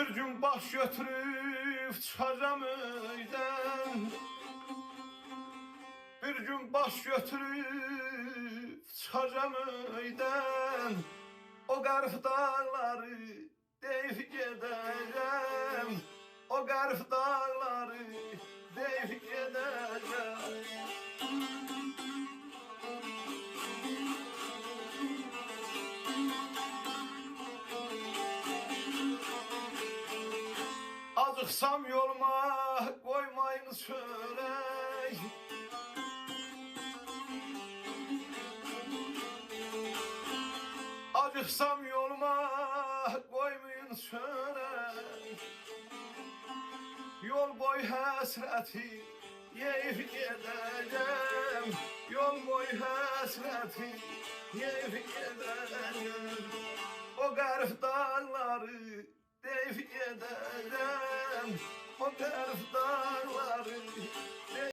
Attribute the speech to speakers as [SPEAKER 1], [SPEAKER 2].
[SPEAKER 1] Bir gün baş götürüp çıxacam öydən. Bir gün baş götürüp çıxacam öydən. O qərif dağları deyib gedəcəm. O qərif dağları deyib gedəcəm. Acıqsam yoluma qoymayın çörək. Acıqsam yoluma qoymayın çörək. Yol boy həsrəti yeyib gedəcəm. Yol boy həsrəti yeyib gedəcəm. O qərif dağları deyib gedəcəm. O qərif